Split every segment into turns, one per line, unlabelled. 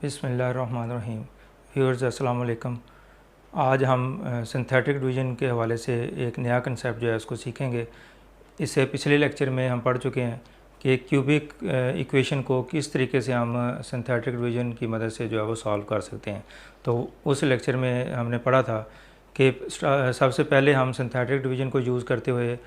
बिस्मिल्लाहिर्रहमानिर्रहीम। व्यूअर्स अस्सलाम वालेकुम। आज हम सिंथेटिक डिवीज़न के हवाले से एक नया कंसेप्ट जो है उसको सीखेंगे। इससे पिछले लेक्चर में हम पढ़ चुके हैं कि क्यूबिक इक्वेशन को किस तरीके से हम सिंथेटिक डिवीज़न की मदद से जो है वो सॉल्व कर सकते हैं। तो उस लेक्चर में हमने पढ़ा था कि सबसे पहले हम सिंथेटिक डिवीज़न को यूज़ करते हुए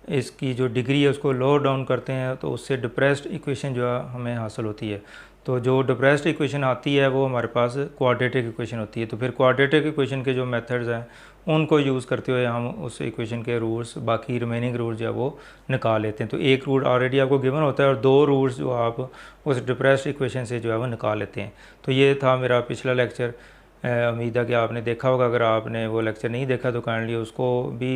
इसकी जो डिग्री है उसको लोअर डाउन करते हैं, तो उससे डिप्रेस्ड इक्वेशन जो है हमें हासिल होती है। तो जो डिप्रेस्ड इक्वेशन आती है वो हमारे पास क्वाड्रेटिक इक्वेशन होती है। तो फिर क्वाड्रेटिक इक्वेशन के जो मेथड्स हैं उनको यूज़ करते हुए हम उस इक्वेशन के रूट्स, बाकी रिमेनिंग रूट्स जो है वो निकाल लेते हैं। तो एक रूट ऑलरेडी आपको गिवन होता है और दो रूट्स जो आप उस डिप्रेस्ड इक्वेशन से जो है वो निकाल लेते हैं। तो ये था मेरा पिछला लेक्चर। उम्मीद है कि आपने देखा होगा। अगर आपने वो लेक्चर नहीं देखा तो काइंडली उसको भी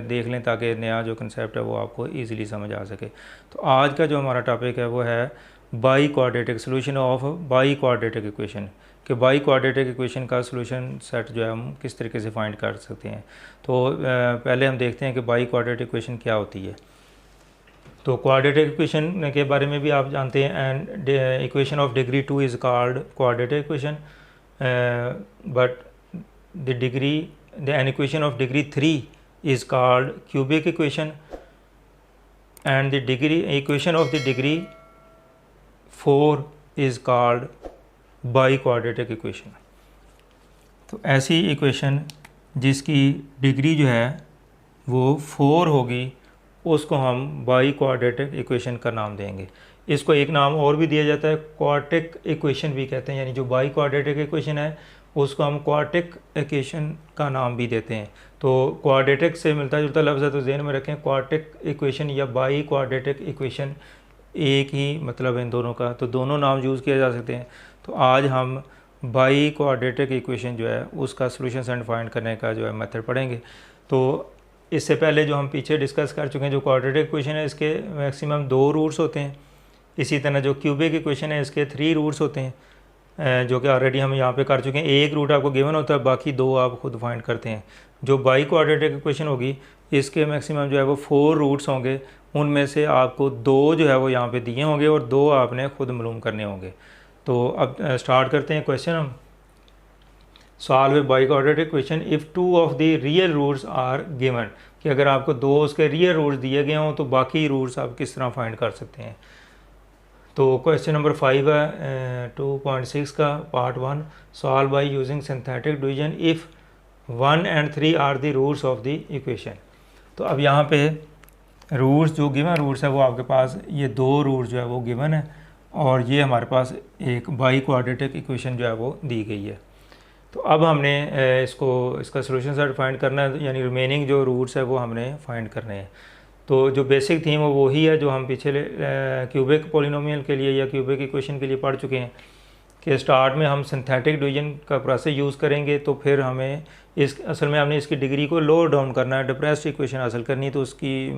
देख लें ताकि नया जो कंसेप्ट है वो आपको ईज़िली समझ आ सके। तो आज का जो हमारा टॉपिक है वो है by quadratic solution of by quadratic equation, कि बाई क्वाड्रेटिक इक्वेशन का सोल्यूशन सेट जो है हम किस तरीके से फाइंड कर सकते हैं। तो पहले हम देखते हैं कि बाई क्वाड्रेटिक इक्वेशन क्या होती है। तो क्वाड्रेटिक इक्वेशन के बारे में भी आप जानते हैं, and equation of degree 2 is called quadratic equation, but an equation of degree 3 is called cubic equation, and the equation of the degree 4 is called biquadratic equation। तो ऐसी इक्वेशन जिसकी डिग्री जो है वो 4 होगी उसको हम बाई क्वाड्रेटिक इक्वेशन का नाम देंगे। इसको एक नाम और भी दिया जाता है, क्वाड्रेटिक इक्वेशन भी कहते हैं। यानी जो बाई क्वाड्रेटिक इक्वेशन है उसको हम क्वाड्रेटिक इक्वेशन का नाम भी देते हैं। तो क्वाड्रेटिक से मिलता जुलता लफ्ज़ है, तो ज़हन में रखें क्वाड्रेटिक इक्वेशन या बाई क्वाड्रेटिक इक्वेशन एक ही मतलब है इन दोनों का, तो दोनों नाम यूज़ किए जा सकते हैं। तो आज हम बाई क्वाड्रेटिक इक्वेशन जो है उसका सोल्यूशन एंड फाइंड करने का जो है मेथड पढ़ेंगे। तो इससे पहले जो हम पीछे डिस्कस कर चुके हैं, जो क्वाड्रेटिक इक्वेशन है इसके मैक्सिमम 2 रूट्स होते हैं। इसी तरह जो क्यूबिक इक्वेशन है इसके 3 रूट्स होते हैं, जो कि ऑलरेडी हम यहाँ पे कर चुके हैं। एक रूट आपको गिवन होता है, बाकी 2 आप खुद फाइंड करते हैं। जो बाई क्वाड्रेटिक इक्वेशन होगी इसके मैक्सिमम जो है वो 4 रूट्स होंगे, उनमें से आपको 2 जो है वो यहाँ पे दिए होंगे और 2 आपने खुद मालूम करने होंगे। तो अब स्टार्ट करते हैं क्वेश्चन हम। Solve a by quadratic equation if 2 of the real roots are given, कि अगर आपको 2 उसके रियल रूट्स दिए गए हों तो बाकी रूट्स आप किस तरह फाइंड कर सकते हैं। तो क्वेश्चन नंबर 5 है 2.6 का part 1, solve by using synthetic division if 1 and 3 are the roots of the equation. तो अब यहाँ पे रूट्स जो गिवन रूट्स है वो आपके पास ये 2 रूट्स जो है वो गिवन है और ये हमारे पास एक बाई क्वाड्रेटिक इक्वेशन जो है वो दी गई है। तो अब हमने इसका सोल्यूशन सेट फाइंड करना है, यानी रिमेनिंग जो रूट्स है वो हमने फाइंड करने हैं। तो जो बेसिक थीम है वही है जो हम पिछले क्यूबिक पॉलिनोमियल के लिए या क्यूबिक इक्वेशन के लिए पढ़ चुके हैं, कि स्टार्ट में हम सिंथेटिक डिवीजन का प्रोसेस यूज़ करेंगे। तो फिर हमें असल में हमने इसकी डिग्री को लोअर डाउन करना है, डिप्रेस्ड इक्वेशन हासिल करनी है। तो उसकी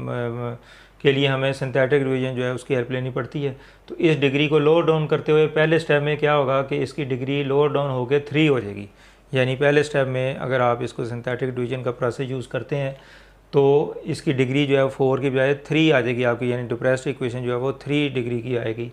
के लिए हमें सिंथेटिक डिवीजन जो है उसकी हेल्प लेनी पड़ती है। तो इस डिग्री को लोअर डाउन करते हुए पहले स्टेप में क्या होगा कि इसकी डिग्री लोअर डाउन होकर 3 हो जाएगी। यानी पहले स्टेप में अगर आप इसको सिंथेटिक डिवीजन का प्रोसेस यूज़ करते हैं तो इसकी डिग्री जो है 4 की बजाय 3 आ जाएगी आपकी, यानी डिप्रेस्ड इक्वेशन जो है वो 3 डिग्री की आएगी।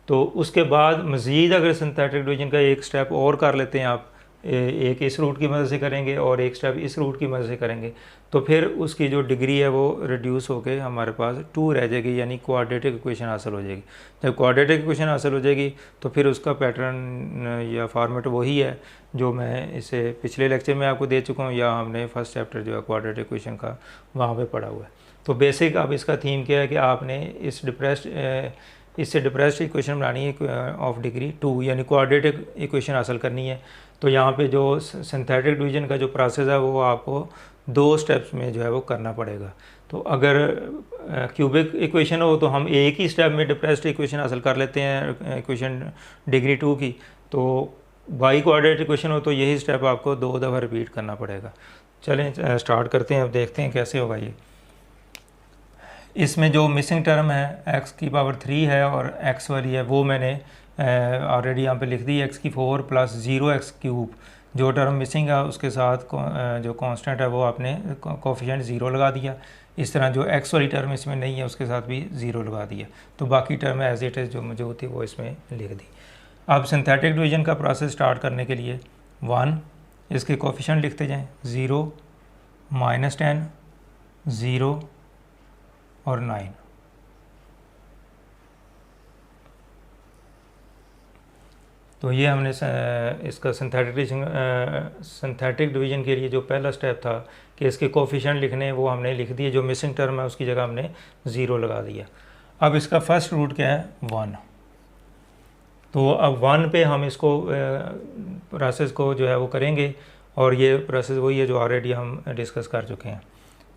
तो उसके बाद मज़ीद अगर सिंथेटिक डिवीजन का एक स्टेप और कर लेते हैं आप, एक इस रूट की मदद से करेंगे और एक स्टेप इस रूट की मदद से करेंगे, तो फिर उसकी जो डिग्री है वो रिड्यूस होकर हमारे पास 2 रह जाएगी, यानी क्वाड्रेटिक इक्वेशन हासिल हो जाएगी। जब क्वाड्रेटिक इक्वेशन हासिल हो जाएगी तो फिर उसका पैटर्न या फॉर्मेट वही है जो मैं इसे पिछले लेक्चर में आपको दे चुका हूँ, या हमने फर्स्ट चैप्टर जो है क्वाड्रेटिक इक्वेशन का वहाँ पे पढ़ा हुआ है। तो बेसिक अब इसका थीम क्या है कि आपने इससे डिप्रेस्ड इक्वेशन बनानी है ऑफ डिग्री 2, यानी क्वाड्रेटिक इक्वेशन हासिल करनी है। तो यहाँ पे जो सिंथेटिक डिवीजन का जो प्रोसेस है वो आपको 2 स्टेप्स में जो है वो करना पड़ेगा। तो अगर क्यूबिक इक्वेशन हो तो हम एक ही स्टेप में डिप्रेस्ड इक्वेशन हासिल कर लेते हैं, इक्वेशन डिग्री 2 की। तो बाई क्वाड्रेटिक इक्वेशन हो तो यही स्टेप आपको 2 दफ़ा रिपीट करना पड़ेगा। चलें स्टार्ट करते हैं, अब देखते हैं कैसे होगा ये। इसमें जो मिसिंग टर्म है x की पावर 3 है और x वाली है वो मैंने ऑलरेडी यहाँ पे लिख दी, x की 4 + 0x क्यूब। जो टर्म मिसिंग है उसके साथ जो कांस्टेंट है वो आपने कोफिशिएंट 0 लगा दिया। इस तरह जो x वाली टर्म इसमें नहीं है उसके साथ भी 0 लगा दिया। तो बाकी टर्म एज इट इज़ जो मौजूद थी वो इसमें लिख दी। अब सिंथेटिक डिवीजन का प्रोसेस स्टार्ट करने के लिए 1, इसके कोफिशिएंट लिखते जाएं, 0, -10, 0 और 9। तो ये हमने इसका सिंथेटिक डिवीजन के लिए जो पहला स्टेप था कि इसके कोफिशिएंट लिखने, वो हमने लिख दिए। जो मिसिंग टर्म है उसकी जगह हमने 0 लगा दिया। अब इसका फर्स्ट रूट क्या है, 1। तो अब 1 पे हम इसको प्रोसेस को जो है वो करेंगे, और ये प्रोसेस वही है जो ऑलरेडी हम डिस्कस कर चुके हैं।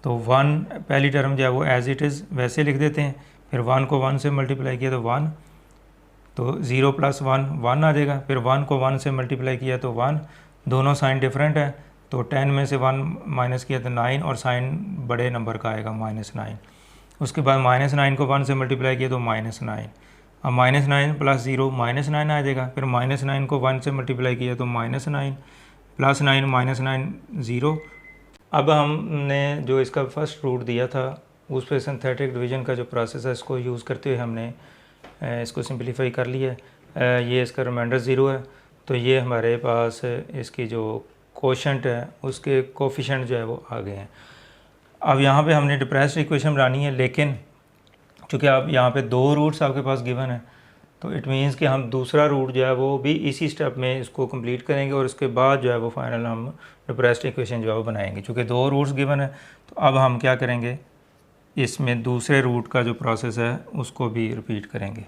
तो 1 पहली टर्म जो है वो एज इट इज़ वैसे लिख देते हैं, फिर 1 को 1 से मल्टीप्लाई किया तो 1, तो 0 + 1 1 आ जाएगा। फिर 1 को 1 से मल्टीप्लाई किया तो 1, दोनों साइन डिफरेंट है, तो 10 में से 1 माइनस किया तो 9, और साइन बड़े नंबर का आएगा -9। उसके बाद -9 को 1 से मल्टीप्लाई किया तो -9। अब -9 + 0 -9 आ जाएगा। फिर -9 को 1 से मल्टीप्लाई किया तो -9 + 9 -9 0। अब हमने जो इसका फर्स्ट रूट दिया था उस पर सिंथेटिक डिवीजन का जो प्रोसेस है इसको यूज़ करते हुए हमने इसको सिंपलीफाई कर लिया है। ये इसका रिमाइंडर 0 है, तो ये हमारे पास इसकी जो कोशेंट है उसके कोफिशिएंट जो है वो आ गए हैं। अब यहाँ पे हमने डिप्रेस्ड इक्वेशन बनानी है, लेकिन चूँकि आप यहाँ पे 2 रूट्स आपके पास गिवन है, तो इट मीन्स कि हम दूसरा रूट जो है वो भी इसी स्टेप में इसको कंप्लीट करेंगे, और उसके बाद जो है वो फाइनल हम डिप्रेस्ड इक्वेशन जो है वो बनाएंगे। चूँकि 2 रूट्स गिवन है, तो अब हम क्या करेंगे, इसमें दूसरे रूट का जो प्रोसेस है उसको भी रिपीट करेंगे।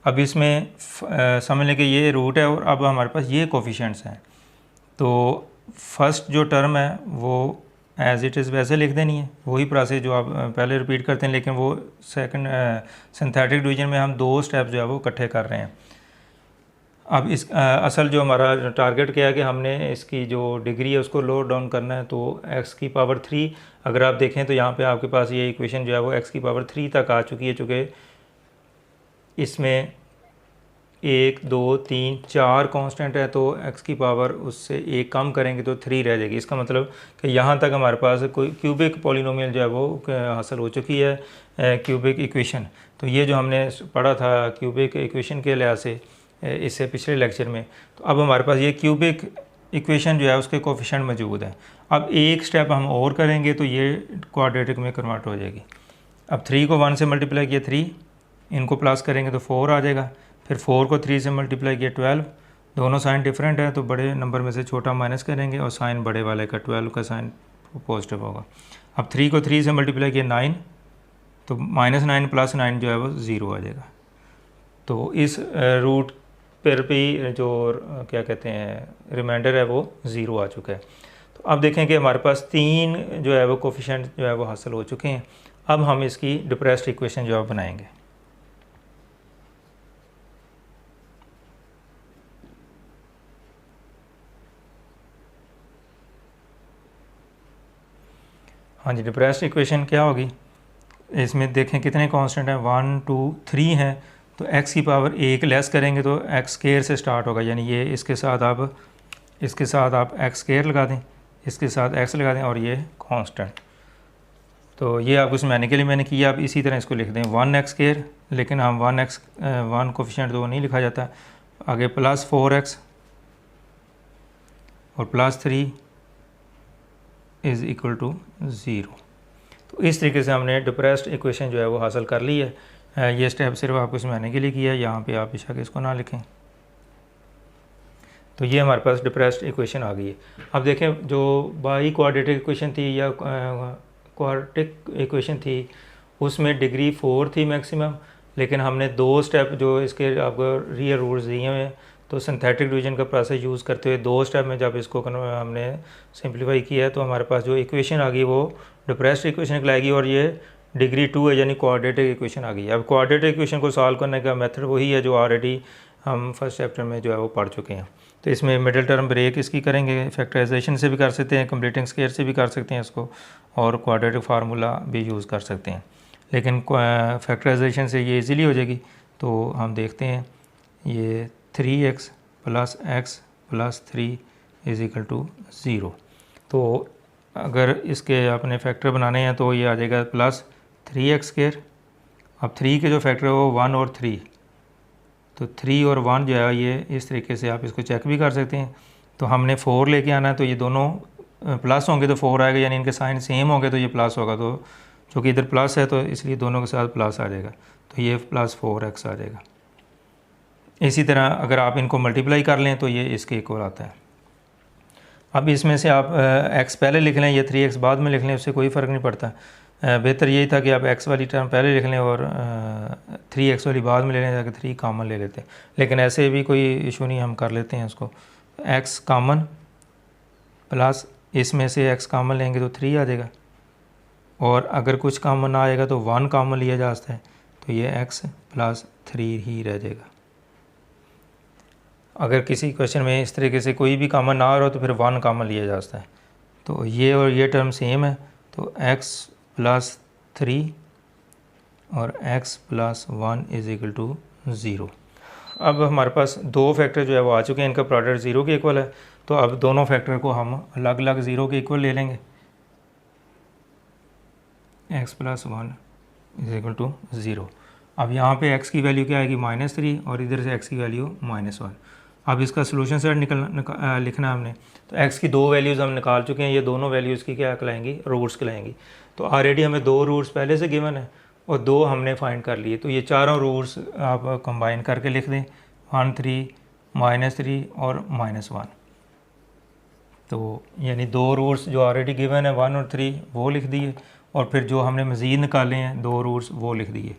अब इसमें समझ लें कि ये रूट है और अब हमारे पास ये कोफिशिएंट्स हैं। तो फर्स्ट जो टर्म है वो एज इट इज़ वैसे लिख देनी है, वही प्रोसेस जो आप पहले रिपीट करते हैं, लेकिन वो सेकंड सिंथेटिक डिवीजन में हम 2 स्टेप जो है वो इकट्ठे कर रहे हैं। अब इस असल जो हमारा टारगेट क्या है कि हमने इसकी जो डिग्री है उसको लोड डाउन करना है। तो x⁻³ अगर आप देखें तो यहाँ पे आपके पास ये इक्वेशन जो है वो x⁻³ तक आ चुकी है, चूँकि इसमें 1 2 3 4 कांस्टेंट है, तो x की पावर उससे 1 कम करेंगे तो 3 रह जाएगी। इसका मतलब कि यहाँ तक हमारे पास कोई क्यूबिक पॉलिनोमियल जो है वो हासिल हो चुकी है, क्यूबिक इक्वेशन। तो ये जो हमने पढ़ा था क्यूबिक इक्वेशन के लिहाज से इससे पिछले लेक्चर में, तो अब हमारे पास ये क्यूबिक इक्वेशन जो है उसके कोफिशिएंट मौजूद है। अब एक स्टेप हम और करेंगे तो ये क्वाड्रेटिक में कन्वर्ट हो जाएगी। अब 3 को 1 से मल्टीप्लाई किया 3, इनको प्लस करेंगे तो 4 आ जाएगा। फिर 4 को 3 से मल्टीप्लाई किया 12, दोनों साइन डिफरेंट है, तो बड़े नंबर में से छोटा माइनस करेंगे और साइन बड़े वाले का 12 का साइन पॉजिटिव होगा। अब 3 को 3 से मल्टीप्लाई किया 9, तो -9 + 9 जो है वो 0 आ जाएगा। तो इस रूट पर भी जो क्या कहते हैं रिमाइंडर है वो 0 आ चुका है। तो अब देखें कि हमारे पास 3 जो है वो कोफिशिएंट जो है वो हासिल हो चुके हैं। अब हम इसकी डिप्रेस्ड इक्वेशन जो है बनाएंगे। हाँ जी, डिप्रेस्ड इक्वेशन क्या होगी, इसमें देखें कितने कांस्टेंट हैं, 1 2 3 हैं। तो x की पावर 1 लेस करेंगे तो x² से स्टार्ट होगा, यानी ये इसके साथ आप x² लगा दें, इसके साथ x लगा दें और ये कांस्टेंट। तो ये आपको समझाने के लिए मैंने किया। आप इसी तरह इसको लिख दें 1x², लेकिन हम 1 कोफिशिएंट तो नहीं लिखा जाता, आगे +4x और +3 = 0। तो इस तरीके से हमने डिप्रेस्ड इक्वेशन जो है वो हासिल कर ली है। ये स्टेप सिर्फ आपको समझाने के लिए किया है, यहाँ पे आप बेशक इसको ना लिखें। तो ये हमारे पास डिप्रेस्ड इक्वेशन आ गई है। अब देखें जो बाई क्वाड्रेटिक इक्वेशन थी या क्वाड्रेटिक इक्वेशन थी उसमें डिग्री 4 थी मैक्सिमम, लेकिन हमने 2 स्टेप जो इसके आपको रियल रूल्स दिए हुए हैं, तो सिंथेटिक डिवीजन का प्रोसेस यूज़ करते हुए 2 स्टेप में जब इसको हमने सिंप्लीफाई किया है तो हमारे पास जो इक्वेशन आ गई वो डिप्रेस्ड इक्वेशन कहलाएगी, और ये डिग्री 2 है, यानी क्वाड्रेटिक इक्वेशन आ गई। अब क्वाड्रेटिक इक्वेशन को सॉल्व करने का मेथड वही है जो ऑलरेडी हम फर्स्ट चैप्टर में जो है वो पढ़ चुके हैं। तो इसमें मिडिल टर्म ब्रेक इसकी करेंगे, फैक्टराइजेशन से भी कर सकते हैं, कंप्लीटिंग स्क्वायर से भी कर सकते हैं इसको, और क्वाड्रेटिक फार्मूला भी यूज़ कर सकते हैं, लेकिन फैक्टराइजेशन से ये इजीली हो जाएगी। तो हम देखते हैं ये 3x + x + 3 = 0। तो अगर इसके आपने फैक्टर बनाने हैं तो ये आ जाएगा +3x²। अब 3 के जो फैक्टर है वो 1 और 3, तो 3 और 1 जो है ये इस तरीके से आप इसको चेक भी कर सकते हैं। तो हमने 4 लेके आना है, तो ये दोनों प्लस होंगे तो 4 आएगा, यानी इनके साइन सेम होंगे तो ये प्लस होगा। तो चूँकि इधर प्लस है तो इसलिए दोनों के साथ प्लस आ जाएगा, तो ये प्लस 4x आ जाएगा। इसी तरह अगर आप इनको मल्टीप्लाई कर लें तो ये इसके इक्वल आता है। अब इसमें से आप x पहले लिख लें या 3x बाद में लिख लें, उससे कोई फ़र्क नहीं पड़ता। बेहतर यही था कि आप x वाली टर्म पहले लिख लें और 3x वाली बाद में ले लें, ताकि 3 कॉमन ले लेते हैं। लेकिन ऐसे भी कोई इशू नहीं, हम कर लेते हैं उसको। x कॉमन प्लस इसमें से x कॉमन लेंगे तो 3 आ जाएगा, और अगर कुछ कॉमन ना आएगा तो 1 कॉमन लिया जाता है, तो ये x प्लस 3 ही रह जाएगा। अगर किसी क्वेश्चन में इस तरीके से कोई भी कॉमन ना आ रहा हो तो फिर 1 कॉमन लिया जाता है। तो ये और ये टर्म सेम है, तो x प्लस 3 और x plus 1 is equal to 0। अब हमारे पास दो फैक्टर जो है वो आ चुके हैं, इनका प्रोडक्ट 0 के इक्वल है। तो अब दोनों फैक्टर को हम अलग अलग 0 के इक्वल ले लेंगे। x plus 1 is equal to 0। अब यहाँ पे x की वैल्यू क्या आएगी -3, और इधर से x की वैल्यू -1। अब इसका सोल्यूशन सेट लिखना है हमने। तो x की दो वैल्यूज़ हम निकाल चुके हैं, ये दोनों वैल्यूज़ की क्या कहलाएंगी, रूट्स कहलाएंगी। तो ऑलरेडी हमें 2 रूट्स पहले से गिवन है और 2 हमने फाइंड कर लिए। तो ये चारों रूट्स आप कंबाइन करके लिख दें, 1 3 -3 और -1। तो यानी 2 रूट्स जो ऑलरेडी गिवन है 1 और 3 वो लिख दिए, और फिर जो हमने मज़ीद निकाले हैं 2 रूट्स वो लिख दिए।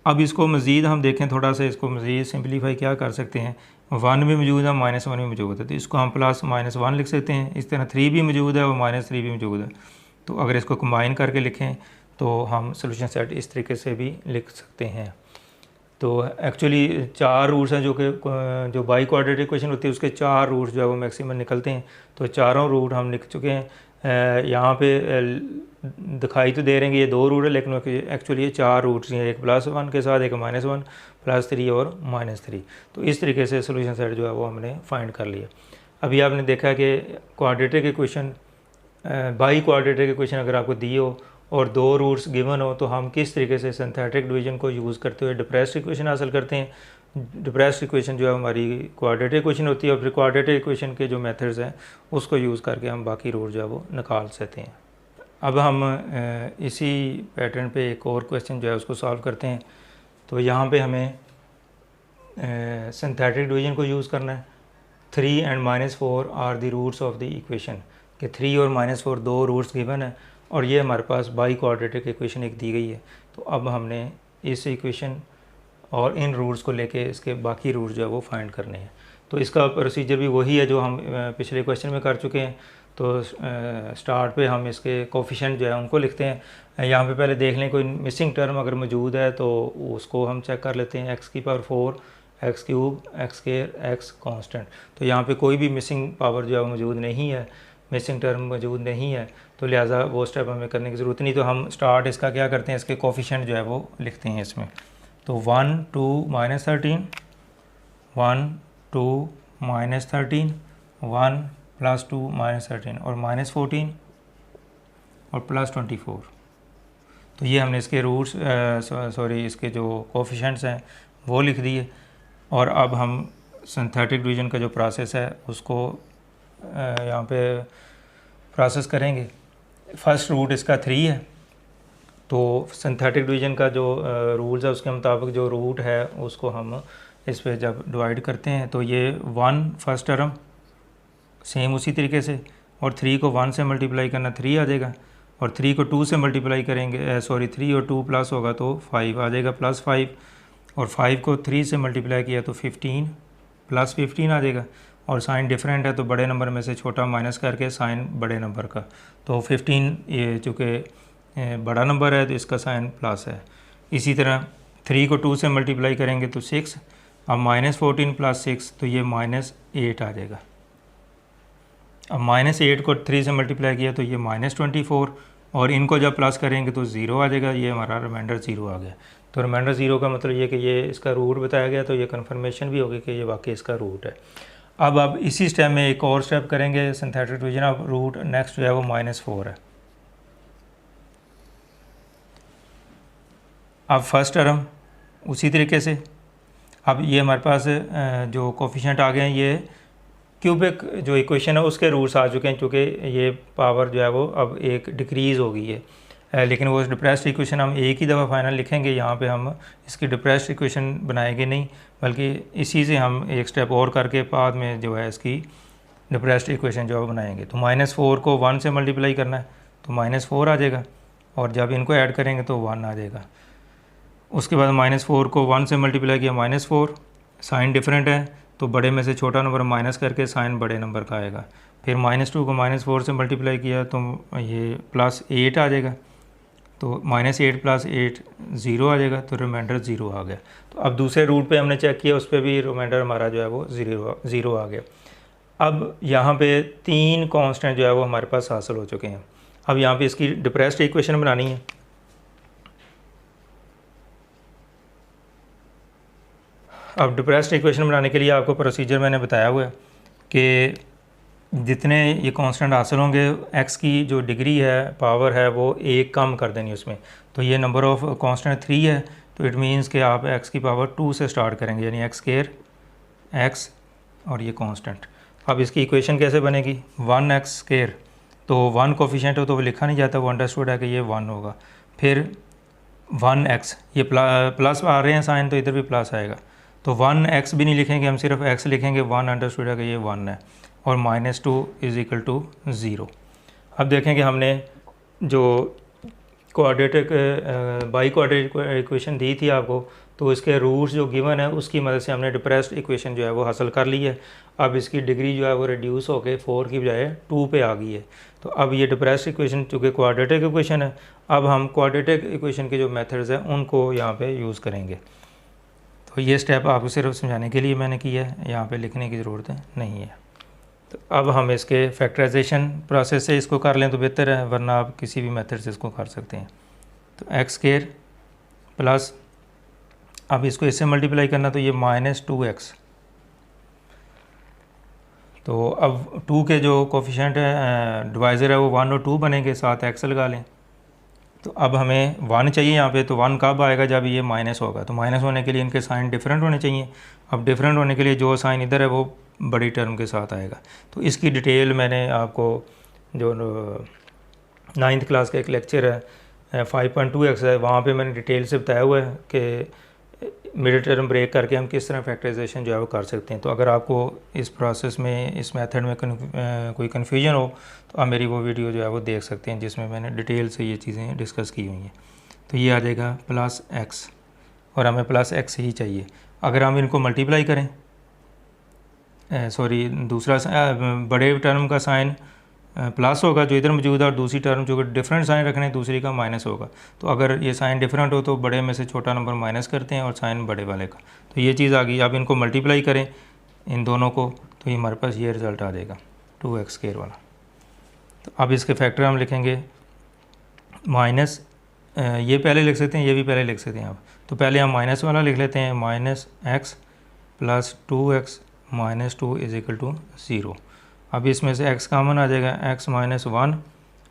अब इसको मज़ीद हम देखें, थोड़ा सा इसको मज़ीद सिंपलीफाई क्या कर सकते हैं। 1 भी मौजूद है, -1 भी मौजूद है, तो इसको हम प्लस -1 लिख सकते हैं। इस तरह 3 भी मौजूद है और -3 भी मौजूद है। तो अगर इसको कंबाइन करके लिखें तो हम सोल्यूशन सेट इस तरीके से भी लिख सकते हैं। तो एक्चुअली 4 रूट्स हैं, जो बाई क्वाड्रेटिक इक्वेशन होती है उसके 4 रूट्स जो है वो मैक्सिमम निकलते हैं। तो चारों रूट हम लिख चुके हैं। यहाँ पे दिखाई तो दे रहे हैं कि ये 2 रूट है, लेकिन एक्चुअली ये 4 रूट्स हैं, एक +1 के साथ, एक -1, +3 और -3। तो इस तरीके से सोल्यूशन सेट जो है वो हमने फाइंड कर लिया। अभी आपने देखा कि quadratic equation, by quadratic equation अगर आपको दी हो और 2 रूट्स गिवन हो, तो हम किस तरीके से सिंथेटिक डिवीजन को यूज़ करते हुए डिप्रेस्ड इक्वेशन हासिल करते हैं। डिप्रेस्ड इक्वेशन जो है हमारी क्वाड्रेटिक इक्वेशन होती है, और फिर क्वाड्रेटिक इक्वेशन के जो मेथड्स हैं उसको यूज़ करके हम बाकी रूट जो है वो निकाल सकते हैं। अब हम इसी पैटर्न पे एक और क्वेश्चन जो है उसको सॉल्व करते हैं। तो यहाँ पे हमें सिंथेटिक डिवीजन को यूज़ करना है। 3 and -4 are the roots of the equation, कि 3 और -4 2 रूट्स गिवन है, और ये हमारे पास बाई क्वाड्रेटिक इक्वेशन एक दी गई है। तो अब हमने इस इक्वेशन और इन रूट्स को लेके इसके बाकी रूट्स जो है वो फाइंड करने हैं। तो इसका प्रोसीजर भी वही है जो हम पिछले क्वेश्चन में कर चुके हैं। तो स्टार्ट पे हम इसके कोफिशिएंट जो है उनको लिखते हैं। यहाँ पे पहले देख लें कोई मिसिंग टर्म अगर मौजूद है तो उसको हम चेक कर लेते हैं। x⁴, x³ x², x constant. तो यहाँ पे कोई भी मिसिंग पावर जो है मौजूद नहीं है, मिसिंग टर्म मौजूद नहीं है, तो लिहाजा वो स्टेप हमें करने की ज़रूरत नहीं। तो हम स्टार्ट इसका क्या करते हैं, इसके कोफिशिएंट जो है वो लिखते हैं इसमें। तो 1 2 -13, 1 2 -13, 1 + 2 -13 और -14 और +24। तो ये हमने इसके रूट्स इसके जो कोफिशिएंट्स हैं वो लिख दिए। और अब हम सिंथेटिक डिवीजन का जो प्रोसेस है उसको यहाँ पे प्रोसेस करेंगे। फर्स्ट रूट इसका 3 है, तो सिंथेटिक डिवीजन का जो रूल्स है उसके मुताबिक जो रूट है उसको हम इस पे जब डिवाइड करते हैं तो ये 1 फर्स्ट टर्म सेम उसी तरीके से, और 3 को 1 से मल्टीप्लाई करना 3 आ जाएगा, और 3 को 2 से मल्टीप्लाई करेंगे 3 और 2 प्लस होगा तो 5 आ जाएगा, +5, और 5 को 3 से मल्टीप्लाई किया तो 15 +15 आ जाएगा। और साइन डिफरेंट है तो बड़े नंबर में से छोटा माइनस करके साइन बड़े नंबर का, तो 15 ये चूँकि बड़ा नंबर है तो इसका साइन प्लस है। इसी तरह 3 को 2 से मल्टीप्लाई करेंगे तो 6, अब -14 + 6 तो ये -8 आ जाएगा। अब -8 को 3 से मल्टीप्लाई किया तो ये -24, और इनको जब प्लस करेंगे तो 0 आ जाएगा। ये हमारा रिमाइंडर 0 आ गया। तो रिमाइंडर 0 का मतलब ये कि ये इसका रूट बताया गया, तो ये कन्फर्मेशन भी होगी कि ये वाकई इसका रूट है। अब इसी स्टेप में एक और स्टेप करेंगे synthetic division of root. Next जो है वो -4 है। अब फर्स्ट टर्म उसी तरीके से अब ये हमारे पास जो कोफिशिएंट आ गए हैं, ये क्यूबिक जो इक्वेशन है उसके रूट्स आ चुके हैं, क्योंकि ये पावर जो है वो अब एक डिक्रीज़ हो गई है। लेकिन वो डिप्रेस्ड इक्वेशन हम एक ही दफ़ा फाइनल लिखेंगे, यहाँ पे हम इसकी डिप्रेस्ड इक्वेशन बनाएंगे नहीं, बल्कि इसी से हम एक स्टेप और करके बाद में जो है इसकी डिप्रेस्ड इक्वेशन जो है बनाएंगे। तो -4 को 1 से मल्टीप्लाई करना है तो -4 आ जाएगा, और जब इनको ऐड करेंगे तो 1 आ जाएगा। उसके बाद -4 को 1 से मल्टीप्लाई किया -4, साइन डिफरेंट है तो बड़े में से छोटा नंबर माइनस करके साइन बड़े नंबर का आएगा। फिर -2 को -4 से मल्टीप्लाई किया तो ये +8 आ जाएगा, तो -8 + 8 0 आ जाएगा, तो रिमाइंडर 0 आ गया। तो अब दूसरे रूट पे हमने चेक किया, उस पर भी रिमाइंडर हमारा जो है वो 0 आ गया। अब यहाँ पे 3 कांस्टेंट जो है वो हमारे पास हासिल हो चुके हैं। अब यहाँ पे इसकी डिप्रेस्ड इक्वेशन बनानी है। अब डिप्रेस्ड इक्वेशन बनाने के लिए आपको प्रोसीजर मैंने बताया हुआ है कि जितने ये कांस्टेंट हासिल होंगे, एक्स की जो डिग्री है, पावर है, वो एक कम कर देनी उसमें। तो ये नंबर ऑफ़ कांस्टेंट 3 है, तो इट मीन्स कि आप एक्स की पावर 2 से स्टार्ट करेंगे, यानी x² x और ये कांस्टेंट। अब इसकी इक्वेशन कैसे बनेगी? 1x², तो 1 कोफिशिएंट हो तो वो लिखा नहीं जाता, वो अंडरस्टूड है कि ये 1 होगा। फिर 1x, ये प्लस आ रहे हैं साइन, तो इधर भी प्लस आएगा, तो 1x भी नहीं लिखेंगे, हम सिर्फ x लिखेंगे, 1 अंडरस्टूड है कि ये 1 है, और -2 = 0। अब देखें कि हमने जो क्वाड्रेटिक बाई क्वाड्रेटिक इक्वेशन दी थी आपको, तो इसके रूट्स जो गिवन है उसकी मदद से हमने डिप्रेस्ड इक्वेशन जो है वो हासिल कर ली है। अब इसकी डिग्री जो है वो रिड्यूस होकर 4 की बजाय 2 पे आ गई है। तो अब ये डिप्रेस्ड इक्वेशन चूँकि क्वाड्रेटिक इक्वेशन है, अब हम क्वाड्रेटिक इक्वेशन के जो मेथड्स हैं उनको यहाँ पे यूज़ करेंगे। तो ये स्टेप आपको सिर्फ समझाने के लिए मैंने किया है, यहाँ पे लिखने की ज़रूरत नहीं है। तो अब हम इसके फैक्टराइजेशन प्रोसेस से इसको कर लें तो बेहतर है, वरना आप किसी भी मेथड से इसको कर सकते हैं। तो x² प्लस, अब इसको इससे मल्टीप्लाई करना, तो ये -2x, तो अब 2 के जो कोफिशिएंट है, डिवाइज़र है, वो 1 और 2 बनेंगे, साथ x लगा लें। तो अब हमें 1 चाहिए यहाँ पे, तो 1 कब आएगा? जब ये माइनस होगा। तो माइनस होने के लिए इनके साइन डिफरेंट होने चाहिए। अब डिफरेंट होने के लिए जो साइन इधर है वो बड़ी टर्म के साथ आएगा। तो इसकी डिटेल मैंने आपको जो 9th क्लास का एक लेक्चर है 5.2x है, वहाँ पे मैंने डिटेल से बताया हुआ है कि मिड टर्म ब्रेक करके हम किस तरह फैक्टराइजेशन जो है वो कर सकते हैं। तो अगर आपको इस प्रोसेस में, इस मेथड में कोई कन्फ्यूजन हो तो आप मेरी वो वीडियो जो है वो देख सकते हैं, जिसमें मैंने डिटेल से ये चीज़ें डिस्कस की हुई हैं। तो ये आ जाएगा +x, और हमें +x ही चाहिए। अगर हम इनको मल्टीप्लाई करें, सॉरी दूसरा बड़े टर्म का साइन प्लस होगा जो इधर मौजूद है, और दूसरी टर्म जो डिफरेंट साइन रखने दूसरी का माइनस होगा। तो अगर ये साइन डिफरेंट हो तो बड़े में से छोटा नंबर माइनस करते हैं और साइन बड़े वाले का। तो ये चीज़ आ गई। अब इनको मल्टीप्लाई करें इन दोनों को, तो ये हमारे पास ये रिज़ल्ट आ जाएगा 2x² वाला। तो अब इसके फैक्टर हम लिखेंगे माइनस, ये पहले लिख सकते हैं, ये भी पहले लिख सकते हैं आप। तो पहले हम माइनस वाला लिख लेते हैं, -x + 2x - 2 = 0। अब इसमें से x कॉमन आ जाएगा, x - 1,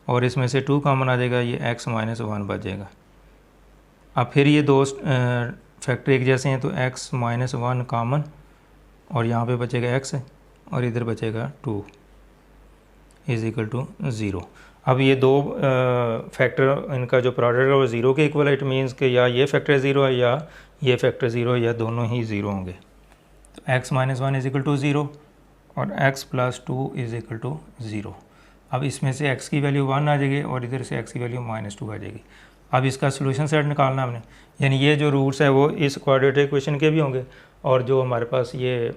और इसमें से 2 कॉमन आ जाएगा, ये x - 1 बच जाएगा। अब फिर ये दो फैक्टर एक जैसे हैं, तो x - 1 कॉमन, और यहाँ पे बचेगा x, और इधर बचेगा 2 = 0। अब ये दो फैक्टर, इनका जो प्रोडक्ट है वो 0 के इक्वल है। इट मीन्स कि या ये फैक्टर 0 है या ये फैक्टर 0 है, या दोनों ही 0 होंगे। तो x - 1 = 0 और x + 2 = 0। अब इसमें से x की वैल्यू 1 आ जाएगी, और इधर से x की वैल्यू -2 आ जाएगी। अब इसका सोल्यूशन सेट निकालना हमने, यानी ये जो रूट्स हैं वो इस क्वाड्रेटिक इक्वेशन के भी होंगे, और जो हमारे पास ये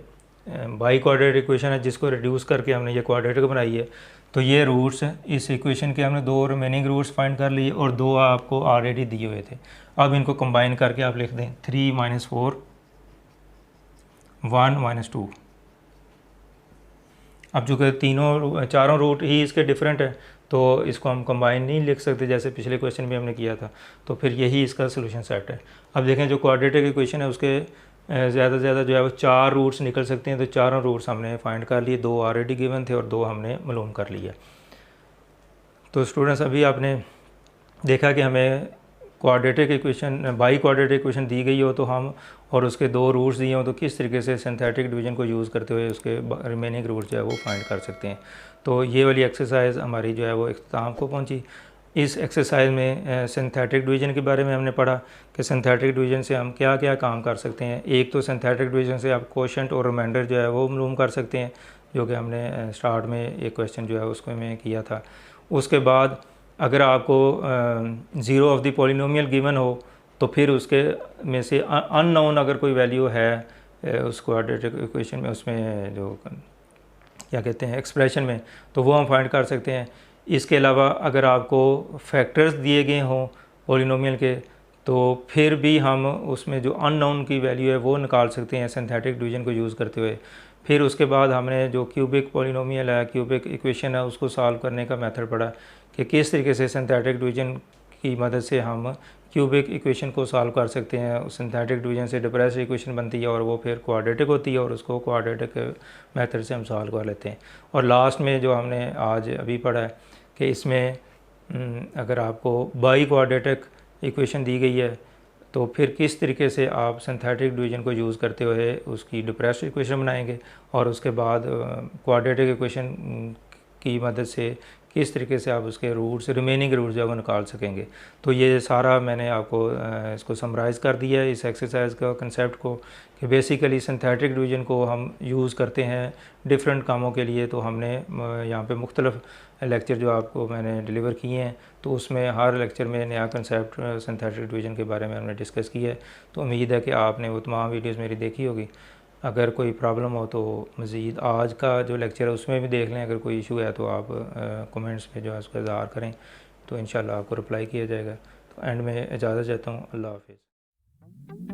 बाई क्वाड्रेटिक इक्वेशन है जिसको रिड्यूस करके हमने ये क्वाड्रेटिक बनाई है, तो ये रूट्स इस इक्वेशन के हमने 2 रिमेनिंग रूट्स फाइंड कर लिए, और 2 आपको ऑलरेडी दिए हुए थे। अब इनको कंबाइन करके आप लिख दें 3 - 4 1 - 2। अब चूँकि चारों रूट ही इसके डिफरेंट है, तो इसको हम कंबाइन नहीं लिख सकते जैसे पिछले क्वेश्चन में हमने किया था, तो फिर यही इसका सोल्यूशन सेट है। अब देखें जो क्वाड्रेटिक इक्वेशन है उसके ज़्यादा से ज़्यादा जो है वो 4 रूट्स निकल सकते हैं। तो चारों रूट्स हमने फाइंड कर लिए, 2 ऑलरेडी गिवन थे और 2 हमने मालूम कर लिया। तो स्टूडेंट्स, अभी आपने देखा कि हमें quadratic equation, by quadratic equation दी गई हो तो हम और उसके 2 रूट्स दिए हों तो किस तरीके से सिंथेटिक डिवीज़न को यूज़ करते हुए उसके रिमेनिंग रूट्स जो है वो फाइंड कर सकते हैं। तो ये वाली एक्सरसाइज हमारी जो है वो इख्तिताम को पहुंची। इस एक्सरसाइज में सिंथेटिक डिवीज़न के बारे में हमने पढ़ा कि सिंथेटिक डिवीज़न से हम क्या क्या काम कर सकते हैं। एक तो सिंथेटिक डिवीज़न से आप कोशेंट और रिमाइंडर जो है वो मालूम कर सकते हैं, जो कि हमने स्टार्ट में एक क्वेश्चन जो है उसको मैं किया था। उसके बाद अगर आपको zero of the polynomial given हो तो फिर उसके में से अननोन अगर कोई वैल्यू है उस क्वाड्रेटिक इक्वेशन में, उसमें जो क्या कहते हैं एक्सप्रेशन में, तो वो हम फाइंड कर सकते हैं। इसके अलावा अगर आपको फैक्टर्स दिए गए हों पॉलिनोमियल के तो फिर भी हम उसमें जो अननोन की वैल्यू है वो निकाल सकते हैं सिंथेटिक डिवीज़न को यूज़ करते हुए। फिर उसके बाद हमने जो क्यूबिक पॉलिनोमियल है, क्यूबिक इक्वेशन है, उसको सॉल्व करने का मेथड पढ़ा कि किस तरीके से सिंथेटिक डिवीज़न की मदद से हम क्यूबिक इक्वेशन को सॉल्व कर सकते हैं। सिंथेटिक डिवीज़न से डिफरेंशियल इक्वेशन बनती है और वो फिर क्वाड्रेटिक होती है और उसको क्वाड्रेटिक मेथड से हम सॉल्व कर लेते हैं। और लास्ट में जो हमने आज अभी पढ़ा है कि इसमें अगर आपको बाई क्वाड्रेटिक इक्वेशन दी गई है तो फिर किस तरीके से आप सिंथेटिक डिवीज़न को यूज़ करते हुए उसकी डिफरेंशियल इक्वेशन बनाएंगे और उसके बाद क्वाड्रेटिक इक्वेशन की मदद से किस तरीके से आप उसके रूट्स रिमेनिंग रूट्स जो है वो निकाल सकेंगे। तो ये सारा मैंने आपको इसको समराइज़ कर दिया है इस एक्सरसाइज का कंसेप्ट को कि बेसिकली सिंथेटिक डिवीज़न को हम यूज़ करते हैं डिफरेंट कामों के लिए। तो हमने यहाँ पे मुख्तलिफ लेक्चर जो आपको मैंने डिलीवर किए हैं तो उसमें हर लेक्चर में नया कंसेप्ट सिंथेटिक डिवीज़न के बारे में हमने डिस्कस किया है। तो उम्मीद है कि आपने वो तमाम वीडियोज़ मेरी देखी होगी। अगर कोई प्रॉब्लम हो तो मज़ीद आज का जो लेक्चर है उसमें भी देख लें। अगर कोई इशू है तो आप कमेंट्स में जो है उसका इज़हार करें तो इंशाल्लाह आपको रिप्लाई किया जाएगा। तो एंड में इजाज़त चाहता हूँ। अल्लाह हाफ़िज़।